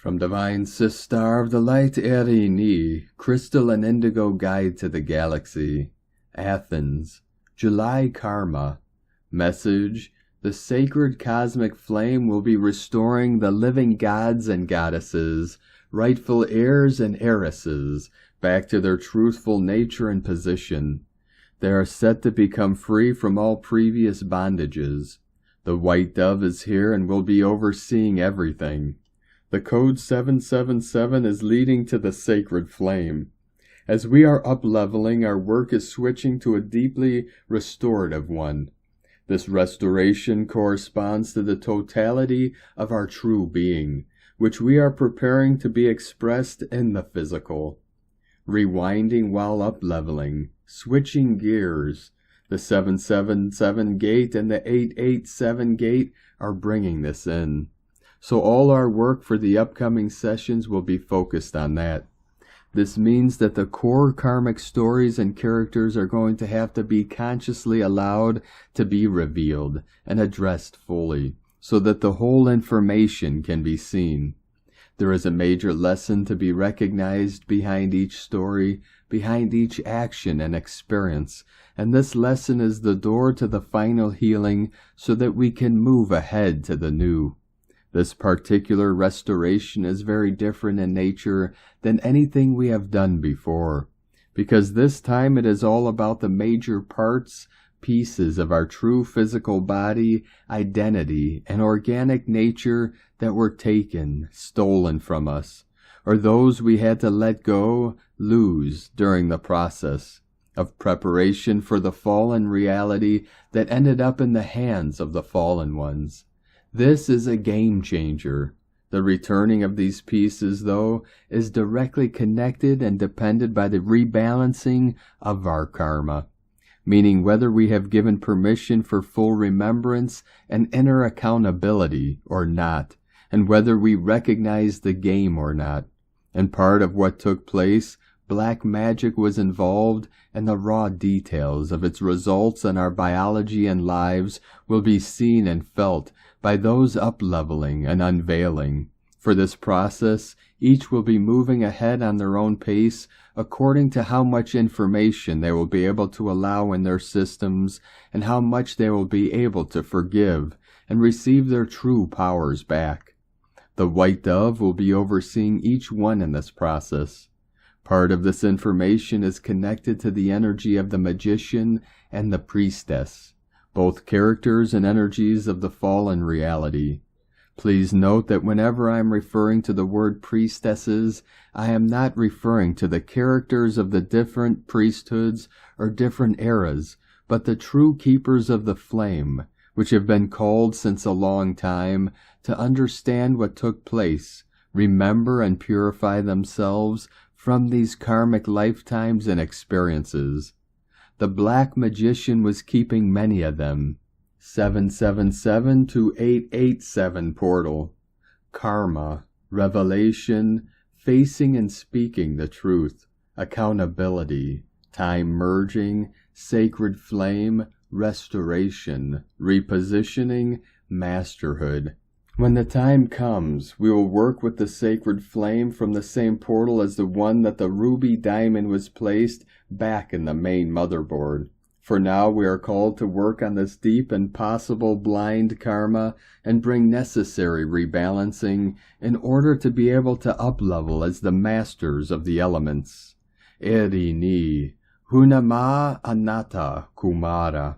From Divine Sister of the Light Prairie, Crystal and Indigo Guide to the Galaxy, Athens, July Karma. Message: the sacred cosmic flame will be restoring the living gods and goddesses, rightful heirs and heiresses, back to their truthful nature and position. They are set to become free from all previous bondages. The White Dove is here and will be overseeing everything. The code 777 is leading to the sacred flame. As we are up-leveling, our work is switching to a deeply restorative one. This restoration corresponds to the totality of our true being, which we are preparing to be expressed in the physical. Rewinding while up-leveling, switching gears. The 777 gate and the 887 gate are bringing this in. So all our work for the upcoming sessions will be focused on that. This means that the core karmic stories and characters are going to have to be consciously allowed to be revealed and addressed fully, so that the whole information can be seen. There is a major lesson to be recognized behind each story, behind each action and experience, and this lesson is the door to the final healing so that we can move ahead to the new. This particular restoration is very different in nature than anything we have done before, because this time it is all about the major parts, pieces of our true physical body, identity, and organic nature that were taken, stolen from us, or those we had to let go, lose during the process of preparation for the fallen reality that ended up in the hands of the fallen ones. This is a game changer. The returning of these pieces, though, is directly connected and dependent by the rebalancing of our karma, meaning whether we have given permission for full remembrance and inner accountability or not, and whether we recognize the game or not. And part of what took place, black magic was involved, and the raw details of its results on our biology and lives will be seen and felt by those up-leveling and unveiling. For this process, each will be moving ahead on their own pace according to how much information they will be able to allow in their systems and how much they will be able to forgive and receive their true powers back. The White Dove will be overseeing each one in this process. Part of this information is connected to the energy of the magician and the priestess, both characters and energies of the fallen reality. Please note that whenever I am referring to the word priestesses, I am not referring to the characters of the different priesthoods or different eras, but the true keepers of the flame, which have been called since a long time to understand what took place, remember and purify themselves from these karmic lifetimes and experiences. The black magician was keeping many of them. 777 to 887 portal. Karma, revelation, facing and speaking the truth, accountability, time merging, sacred flame, restoration, repositioning, masterhood. When the time comes, we will work with the sacred flame from the same portal as the one that the ruby diamond was placed back in the main motherboard. For now, we are called to work on this deep and possible blind karma and bring necessary rebalancing in order to be able to up-level as the masters of the elements. Eri ni, Hunama Anatta Kumara.